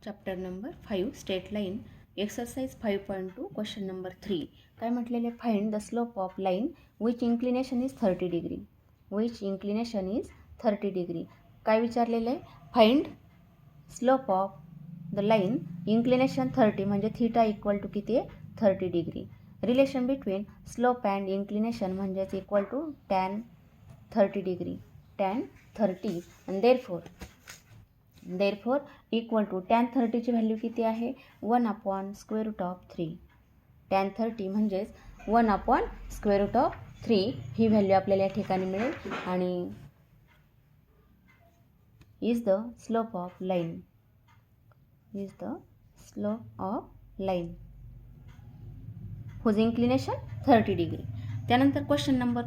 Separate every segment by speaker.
Speaker 1: Chapter number 5 straight line exercise 5.2 question number 3 काय म्हटलेले find the slope of line which inclination is 30 degree. Which inclination is 30 degree काय विचारलेलं आहे. Find slope of the line inclination 30 म्हणजे theta equal to किती आहे 30 degree. Relation between slope and inclination म्हणजेच equal to tan 30 degree tan 30 आणि therefore equal to tan 30ची value किती आहे 1/√3. टॅन 30 म्हणजेच 1/√3 ही व्हॅल्यू आपल्याला या ठिकाणी मिळेल आणि is the slope of line whose inclination 30 degree. त्यानंतर क्वेश्चन नंबर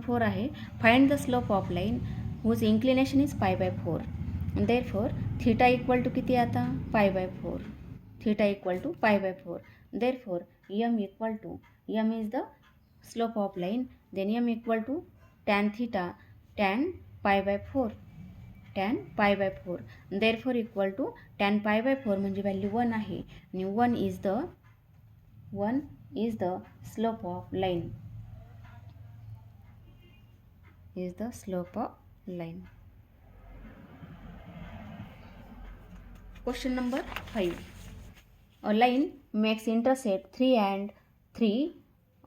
Speaker 1: 4 आहे find the slope of line whose inclination is π/4. therefore theta equal to किती आता π/4. Theta equal to π/4. therefore m is the slope of line, then m equal to tan theta tan π/4. therefore equal to tan π/4 म्हणजे value 1 आहे आणि 1 is the slope of line. Question number 5. A line makes intercept 3 and 3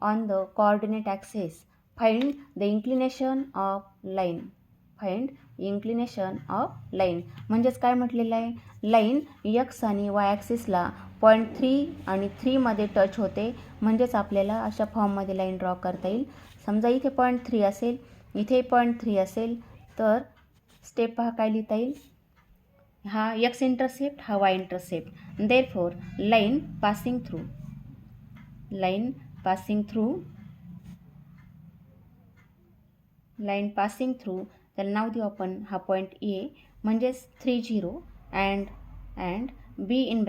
Speaker 1: on the coordinate axis. Find the inclination of line. म्हणजेच काय म्हटलेलं आहे. Line x आणि y ॲक्सिसला point 3 आणि 3 मध्ये टच होते म्हणजेच आपल्याला अशा फॉर्ममध्ये लाईन ड्रॉ करता येईल. समजा इथे पॉईंट 3 असेल, इथे पॉईंट 3 असेल तर स्टेप पहा काय लिहिता येईल. हा x इंटरसेप्ट हा y intercept. therefore line passing through त्याला नाव देऊ आपण. हा पॉईंट A म्हणजेच 30 अँड B इन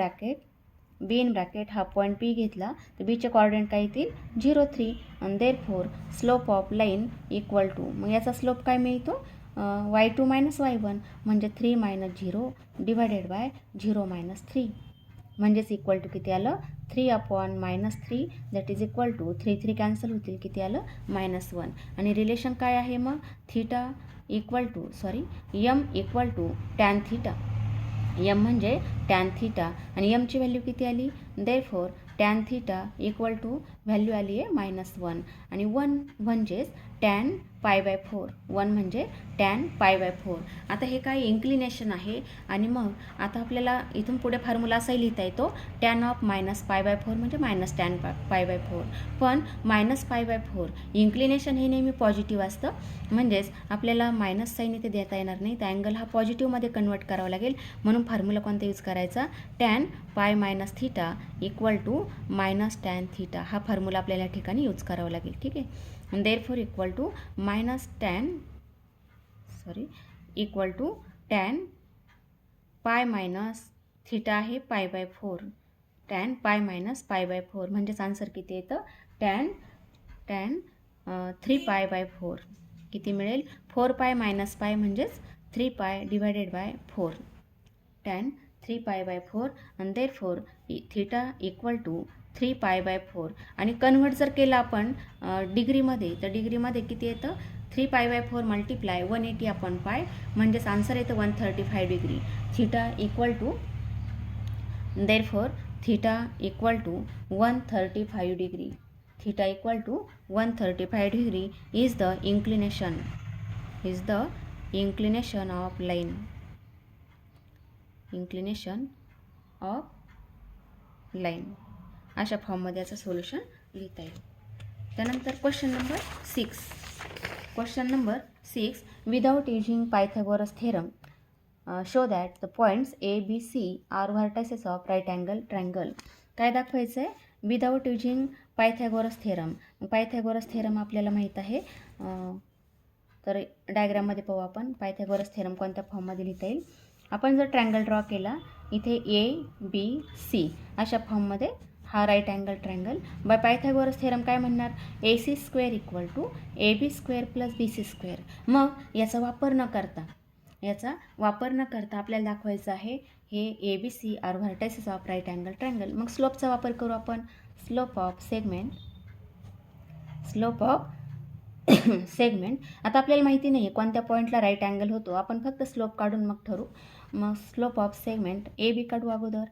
Speaker 1: ब्रॅकेट हा पॉईंट B घेतला तर बीचे कॉर्डिनेट काय येतील 0-3 आणि therefore slope of line equal to मग याचा स्लोप काय मिळतो y2 - y1 म्हणजे 3 - 0 डिवायडेड बाय 0 - 3 म्हणजेच इक्वल टू किती आलं 3/-3 that is equal to 3 cancel होतील किती आलं -1. आणि रिलेशन काय आहे मग theta equal to m equal to tan theta. m म्हणजे टॅन थीटा आणि mची व्हॅल्यू किती आली therefore tan theta equal to value आली आहे -1 आणि 1 म्हणजेच टॅन π/4. 1 म्हणजे टॅन π/4. आता हे काय इन्क्लिनेशन आहे आणि मग आता आपल्याला इथून पुढे फॉर्म्युला असाही लिहिता येतो टॅन ऑफ -π/4 म्हणजे -टॅन π/4. पण -π/4 इन्क्लिनेशन हे नेहमी पॉझिटिव्ह असतं म्हणजेच आपल्याला मायनस साईन इथे देता येणार नाही तर अँगल हा पॉझिटिव्हमध्ये कन्वर्ट करावा लागेल. म्हणून फॉर्म्युला कोणता यूज करायचा tan π - theta equal to -tan theta हा फॉर्म्युला आपल्याला या ठिकाणी यूज करावा लागेल. ठीक आहे. therefore equal to tan pi minus theta आहे π/4. टॅन पाय मायनस π/4 म्हणजेच आन्सर किती येतं टॅन 3π/4 किती मिळेल 4π - π म्हणजेच 3π डिवायडेड बाय 4 टॅन 3π/4 आणि therefore थीटा इक्वल टू 3π/4 आणि कन्व्हर्ट जर केलं आपण डिग्रीमध्ये तर डिग्रीमध्ये किती येतं 3π/4 मल्टिप्लाय 180/π म्हणजेच आन्सर येतं 135 degree. Theta equal to therefore theta equal to 135 degree. Theta equal to 135 degree is the inclination of line. अशा फॉर्ममध्ये याचं सोल्युशन लिहिता येईल. त्यानंतर question number 6 without using Pythagoras theorem show that the points A-B-C are vertices of right angle triangle. काय दाखवायचं आहे without using Pythagoras theorem. Pythagoras theorem आपल्याला माहीत आहे तर डायग्राममध्ये पाहू आपण पायथागोरस थेरम कोणत्या फॉर्ममध्ये लिहिता येईल. आपण जर ट्रायंगल ड्रॉ केला इथे A-B-C अशा फॉर्ममध्ये हा right angle triangle by Pythagoras theorem काय म्हणणार AC² equal to AB² + BC². मग याचा वापर न करता याचा वापर न करता आपल्याला दाखवायचं आहे हे ABC are vertices of right angle triangle. मग स्लोपचा वापर करू आपण. Slope of segment segment. आता आपल्याला माहिती नाही आहे कोणत्या पॉईंटला राईट अँगल होतो, आपण फक्त स्लोप काढून मग ठरवू. मग स्लोप ऑफ सेगमेंट AB काढू अगोदर.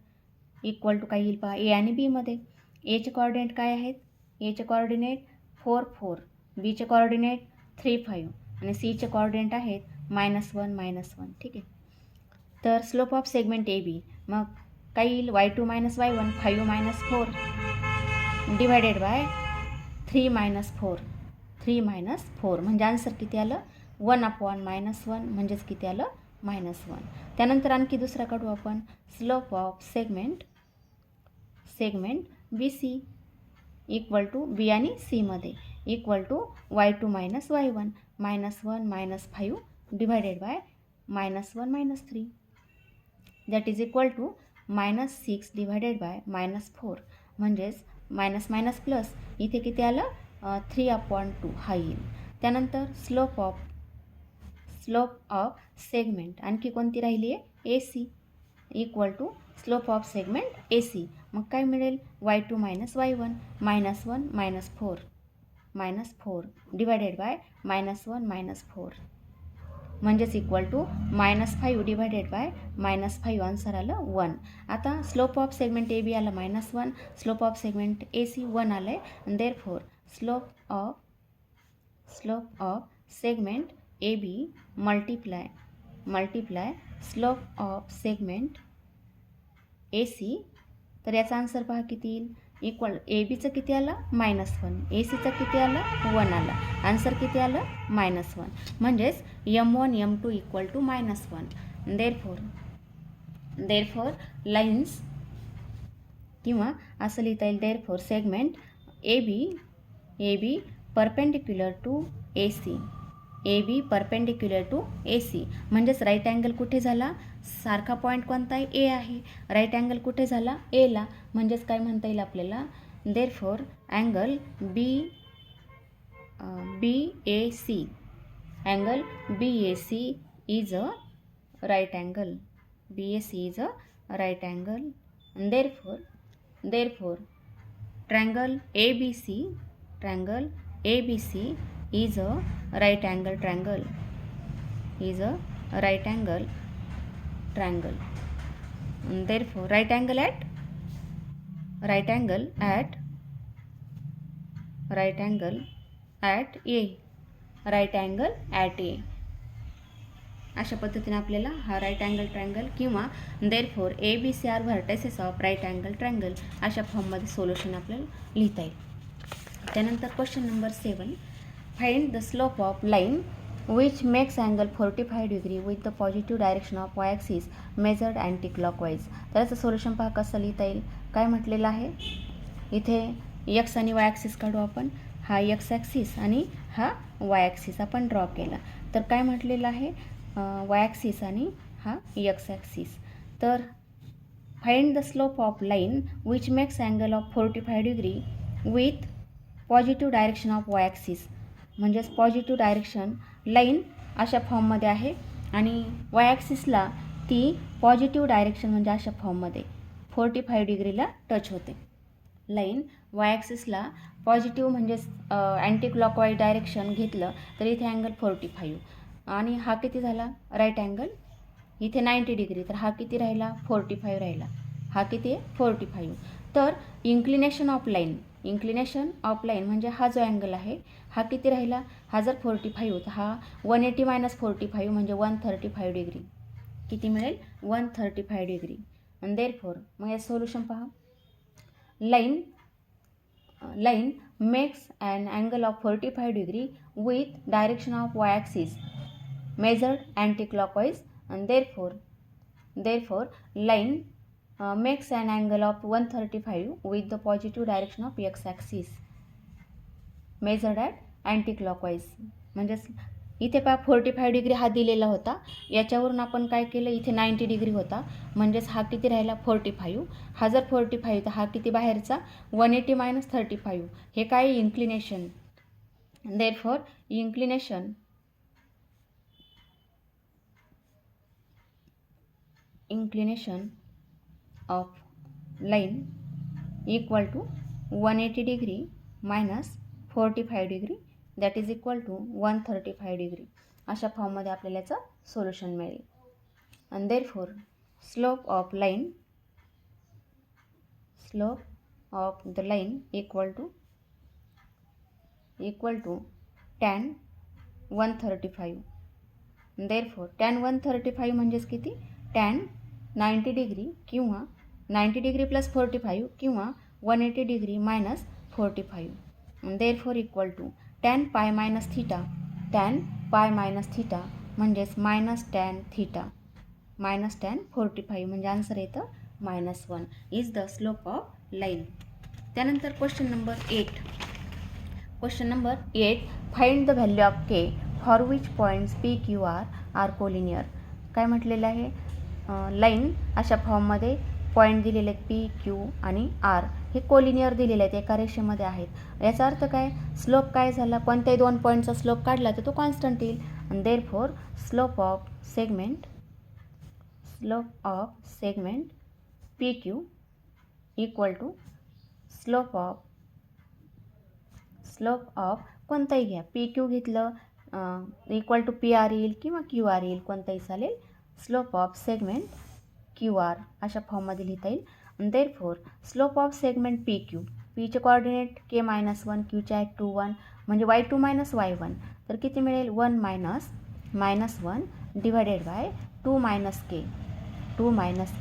Speaker 1: इक्वल टू काय येईल पहा, ए आणि बीमध्ये. एचे कॉर्डिनेट काय आहेत, एचे कॉर्डिनेट 4 4, बीचे कॉर्डिनेट 3 5 आणि सीचे कॉर्डिनेट आहेत -1 -1. ठीक आहे. तर स्लोप ऑफ सेगमेंट AB मग काय येईल, y2 - y1 5 - 4 डिवायडेड बाय 3 - 4 3 - 4 म्हणजे आन्सर किती आलं, 1/-1 म्हणजेच किती आलं, -1. त्यानंतर आणखी दुसरा काढू आपण. Slope of segment BC equal to B आणि सीमध्ये equal to y2 - y1 -1 - 5 divided by -1 - 3 that is equal to -6 divided by -4 म्हणजेच मायनस प्लस इथे किती आलं, 3/2 हा येईल. त्यानंतर स्लोप ऑफ सेगमेंट आणखी कोणती राहिली आहे, AC equal to slope of segment AC. मग काय मिळेल, y2 - y1 -1 - 4 डिवायडेड बाय -1 - 4 म्हणजेच equal to -5 divided by -5 answer आलं 1. आता स्लोप ऑफ सेगमेंट AB आलं -1, स्लोप ऑफ सेगमेंट AC 1 आलं आहे. आणि therefore slope of segment AB multiply slope of segment AC. तर याचा आन्सर पहा किती येईल, इक्वल ABचं किती आलं, -1, ACचं किती आलं, 1 आलं. आन्सर किती आलं, -1. म्हणजेच M1 M2 equal to -1. Therefore lines किंवा असं लिहिता येईल, therefore segment AB perpendicular to AC म्हणजेच राईट अँगल कुठे झाला, सारखा पॉईंट कोणता आहे, ए आहे. राईट अँगल कुठे झाला, एला. म्हणजेच काय म्हणता येईल आपल्याला, therefore angle BAC is a right angle. BAC is a right angle. Therefore triangle ABC is a right angle triangle. And therefore right angle at A. अशा पद्धतीने आपल्याला हा राईट अँगल ट्रायंगल किंवा therefore ABC are vertices of right angle triangle अशा फॉर्ममध्ये solution आपल्याला लिहिता येईल. त्यानंतर question number 7, find the slope of line which makes angle 45 degree with the positive direction of Y axis measured anti clockwise. तर याचं solution पहा कसं लिहिता येईल. काय म्हटलेलं आहे, इथे एक्स आणि वाय ॲक्सिस काढू आपण. हा एक्स ॲक्सिस आणि हा वाय ॲक्सिस आपण ड्रॉ केला. तर काय म्हटलेलं आहे, वाय ॲक्सिस आणि हा एक्स ॲक्सिस. तर find the slope of line which makes angle of 45 degree with positive direction of Y axis. म्हणजेच पॉझिटिव्ह डायरेक्शन लाईन अशा फॉर्ममध्ये आहे आणि वाय ॲक्सिसला ती पॉझिटिव्ह डायरेक्शन म्हणजे अशा फॉर्ममध्ये 45 डिग्रीला टच होते. लाईन वाय ॲक्सिसला पॉझिटिव्ह म्हणजेच अँटी क्लॉकवाईज डायरेक्शन घेतलं तर इथे अँगल 45 आणि हा किती झाला, राईट अँगल इथे 90 डिग्री. तर हा किती राहिला, 45 राहिला. हा किती आहे, 45. तर इंक्लिनेशन ऑफ लाईन म्हणजे हा जो अँगल आहे हा किती राहिला, हा जर 45 तर हा 180 - 45 म्हणजे 135 डिग्री. किती मिळेल, 135 डिग्री. आणि देअरफॉर मग या सोल्युशन पहा. Line makes and angle of 45 degree with direction of Y axis measured anti clockwise. आणि therefore line makes an angle of 135 with the positive direction of x axis measured at anti-clockwise. म्हणजेच इथे पहा 45 degree हा दिलेला होता, याच्यावरून आपण काय केलं, इथे 90 डिग्री होता म्हणजेच हा किती राहिला, 45. हा जर 45 तर हा किती बाहेरचा 180 - 35. हे काय, inclination. Therefore inclination of line equal to 180 degree minus 45 degree that is equal to 135 degree. अशा फॉर्ममध्ये आपल्याला याचं सोल्युशन मिळेल. and therefore slope of the line equal to tan 135. therefore tan 135 म्हणजेच किती, tan 90 डिग्री किंवा 90 डिग्री प्लस 45 किंवा 180 degree minus 45. therefore equal to tan pi minus theta म्हणजेच minus tan 45 म्हणजे आन्सर येतं -1 is the slope of line. त्यानंतर question number 8 find the value of K for which points P Q R collinear. काय म्हटलेलं आहे, line अशा फॉर्ममध्ये point दिलेले आहेत पी क्यू आणि आर हे कोलिनियर दिलेले आहेत, एका रेषेमध्ये आहेत. याचा अर्थ काय, स्लोप काय झाला, कोणत्याही दोन पॉईंटचा स्लोप काढला तर तो कॉन्स्टंट येईल. आणि therefore slope of segment P Q equal to slope of कोणताही घ्या, पी क्यू घेतलं इक्वल टू पी आर येईल किंवा क्यू आर येईल, कोणताही चालेल. Slope of segment Q R अशा फॉर्ममध्ये लिहिता येईल. Therefore slope of segment P Q, पीचे कोऑर्डिनेट के -1 क्यूचे आहेत 2 1 म्हणजे y2 - y1 तर किती मिळेल 1 -1 divided by 2 -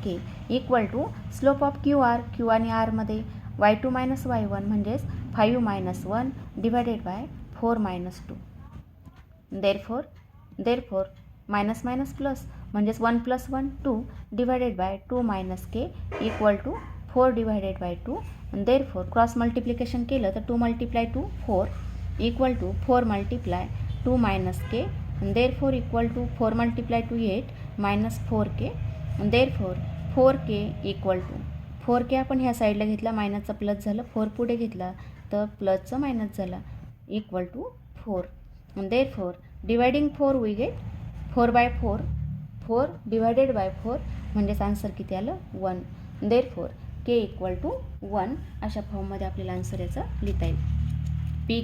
Speaker 1: k equal to slope of Q आणि आरमध्ये y2 - y1 म्हणजेच 5 - 1 divided by 4 - 2. Therefore minus plus म्हणजेच 1 + 1 2 divided by 2 - k equal to 4 divided by 2. Therefore cross multiplication केलं तर 2 × 2 4 equal to 4 × 2 - k. Therefore equal to 4 × 2 8 -4k. Therefore 4k equal to 4k आपण ह्या साईडला घेतला, मायनसचा प्लस झालं, 4 पुढे घेतला तर प्लसचा मायनस झाला equal to 4. Therefore dividing 4 we get 4/4 4 divided by 4 म्हणजेच आन्सर किती आलं 1. देअरफॉर के इक्वल टू 1 अशा फॉर्ममध्ये आपल्याला आन्सर याचा लिहिता येईल. P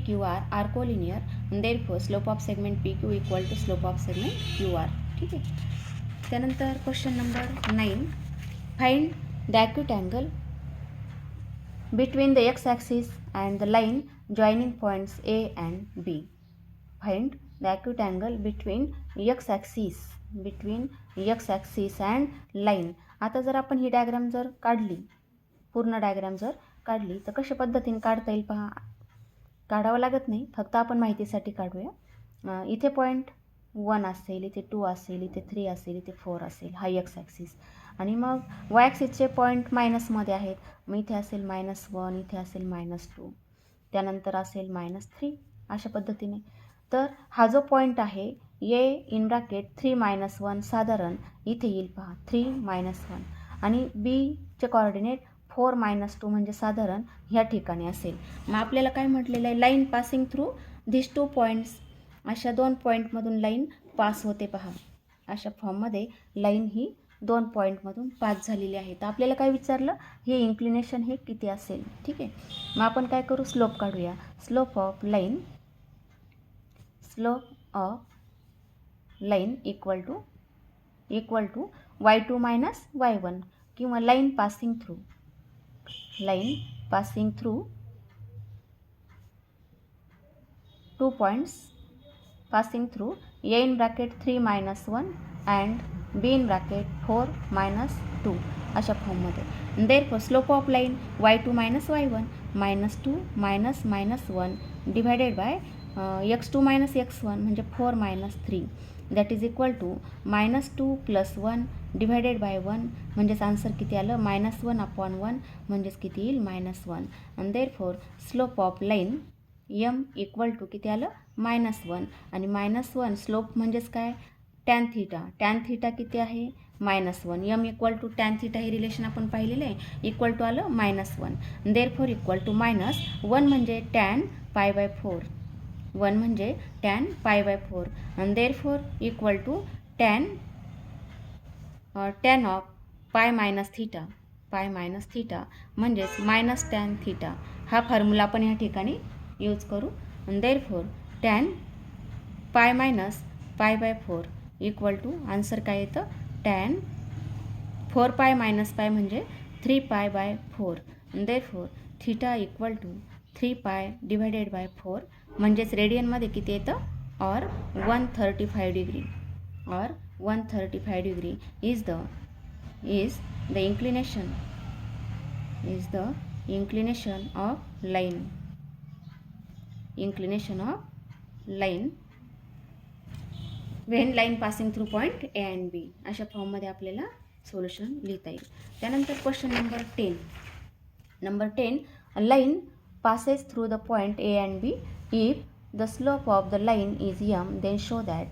Speaker 1: Q R collinear. Therefore slope of segment P Q equal to slope of segment Q R. ठीक आहे. त्यानंतर question number 9 find the acute angle between the x axis and the line joining points A and B. Find the acute angle between x axis and line. आता जर आपण ही diagram जर काढली, पूर्ण diagram जर काढली तर कशा पद्धतीने काढता येईल पहा. काढावं लागत नाही, फक्त आपण माहितीसाठी काढूया. इथे पॉईंट 1 असेल, इथे 2 असेल, इथे 3 असेल, इथे 4 असेल, हा एक्स ॲक्सिस. आणि मग वाय ॲक्सिसचे पॉईंट मायनसमध्ये आहेत, मग इथे असेल -1, इथे असेल -2, त्यानंतर असेल -3 अशा पद्धतीने. तर हा जो पॉईंट आहे ए इन ब्रॅकेट 3 - 1 साधारण इथे येईल पहा 3 - 1 आणि बीचे कोऑर्डिनेट 4 - 2 म्हणजे साधारण ह्या ठिकाणी असेल. मग आपल्याला काय म्हटलेलं आहे, line passing through this 2 points. अशा 2 पॉईंटमधून लाईन पास होते पहा. अशा फॉर्ममध्ये लाईन ही 2 पॉईंटमधून पास झालेली आहे. तर आपल्याला काय विचारलं, हे इन्क्लिनेशन हे किती असेल. ठीक आहे. मग आपण काय करू, स्लोप काढूया. Slope of line equal to y2 - y1 किंवा line passing through 2 points passing through a in bracket 3 - 1 and b in bracket 4 - 2 अशा फॉर्ममध्ये. Therefore slope of line y2 - y1 -2 -1 divided by x2 - x1 म्हणजे 4 - 3 that is equal to -2 + 1 divided by 1 म्हणजेच answer किती आलं -1/1 म्हणजेच किती येईल -1. आणि therefore slope of line m equal to किती आलं -1 आणि -1 स्लोप म्हणजेच काय टॅन थिटा किती आहे -1. m equal to tan theta हे रिलेशन आपण पाहिलेलं आहे, इक्वल टू आलं -1. देअरफॉर इक्वल टू -1 म्हणजे टॅन π/4 1 म्हणजे टॅन π/4 आणि therefore equal to tan tan of pi minus theta, pi minus theta म्हणजेच मायनस टॅन थीटा हा फॉर्म्युला आपण या ठिकाणी यूज करू. Therefore tan pi minus pi by 4 equal to answer काय येतं टॅन 4 पाय मायनस पाय म्हणजे 3 pi by 4. Therefore theta equal to 3 pi divided by 4 म्हणजेच रेडियनमध्ये किती येतं और 135 डिग्री, और 135 degree is the inclination of line when line passing through point A and B. अशा फॉर्ममध्ये आपल्याला सोल्युशन लिहिता येईल. त्यानंतर question number 10 a line passes through the point A and B if the slope of the line is m then show that.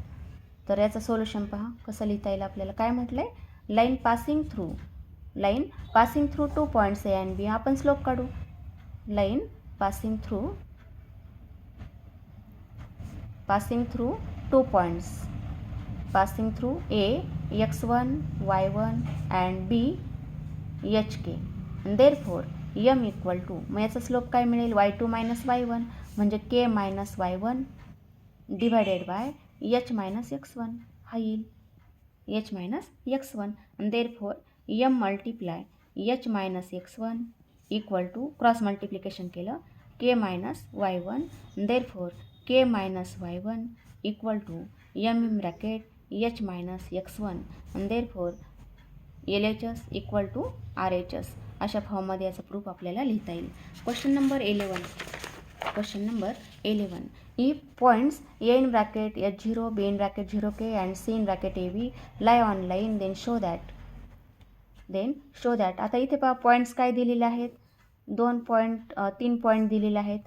Speaker 1: तर याचं solution पहा कसं लिहिता येईल आपल्याला. काय म्हटलंय line passing through 2 points A and B. आपण स्लोप काढू. Line passing through 2 points, passing through A x1 y1 and B hk. Therefore m equal to मग याचा स्लोप काय मिळेल y2 मायनस y1 म्हणजे k minus y1 divided by h minus x1 हा येईल h minus x1. Therefore m multiply h minus x1 equal to cross multiplication केलं k minus y1. Therefore k minus y1 equal to m in bracket h minus x1. Therefore LHS equal to RHS. अशा फॉर्ममध्ये याचा proof आपल्याला लिहिता येईल. Question number 11 if points A in bracket H0, B in bracket 0K and C in bracket AB lie on line then show that. आता इथे पहा points काय दिलेले आहेत 3 पॉईंट दिलेले आहेत.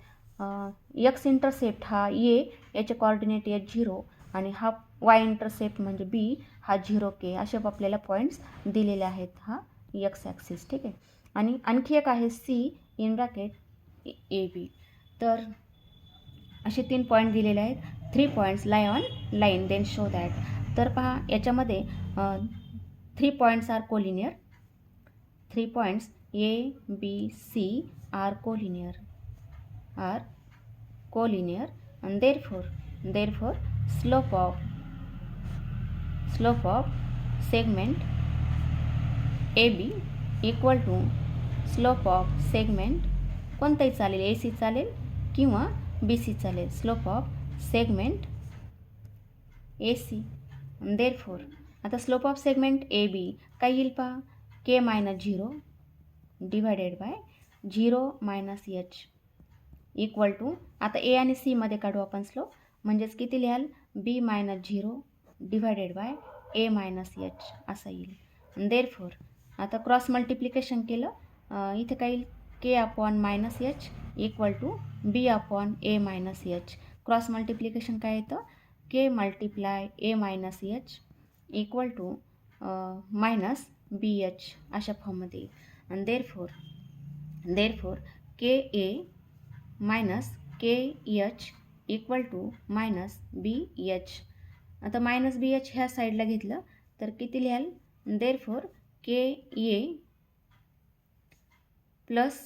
Speaker 1: एक्स इंटरसेप्ट हा ए याचे कॉर्डिनेट H0 आणि हा वाय इंटरसेप्ट म्हणजे बी हा 0K असे आपल्याला पॉईंट्स दिलेले आहेत. हा एक्स ॲक्सिस ठीक आहे. आणि आणखी एक आहे सी इन ब्रॅकेट AB. तर असे 3 पॉईंट दिलेले आहेत. 3 points lie on line then show that. तर पहा याच्यामध्ये 3 points are collinear. 3 points A B C are collinear and therefore slope of segment AB equal to slope of segment कोणताही चालेल AC चालेल किंवा BC चालेल. Slope of segment AC. Therefore आता slope of segment AB काय येईल पहा K minus 0 divided by 0 minus H equal to आता A आणि C मध्ये काढू आपण स्लोप म्हणजेच किती लिहाल B minus 0 divided bye A minus H असं येईल. देअरफॉर आता क्रॉस मल्टिप्लिकेशन केलं इथे काय येईल K upon minus H equal to B upon A minus H. Cross multiplication काय येतं K multiply A minus H equal to minus BH अशा फॉर्ममध्ये येईल. आणि therefore KA minus KH equal to minus BH. आता मायनस BH ह्या साईडला घेतलं तर किती लिहाल therefore KA plus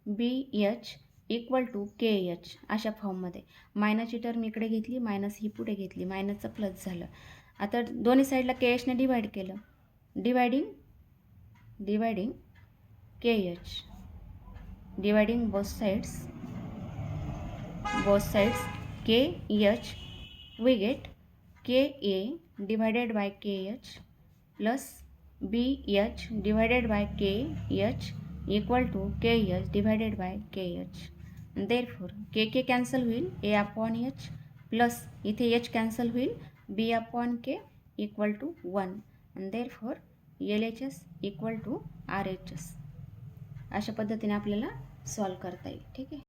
Speaker 1: BH equal to KH अशा फॉर्ममध्ये. मायनसची टर्म इकडे घेतली मायनस ही पुढे घेतली मायनसचं प्लस झालं. आता दोन्ही साईडला KHने डिवाईड केलं dividing KH dividing both sides KH we get KA divided by KH plus BH divided by KH equal to KH divided by KH. Therefore KK cancel होईल A upon H plus इथे H cancel होईल B upon K equal to 1 and therefore LHS equal to RHS. अशा पद्धतीने आपल्याला solve करता येईल. ठीक आहे.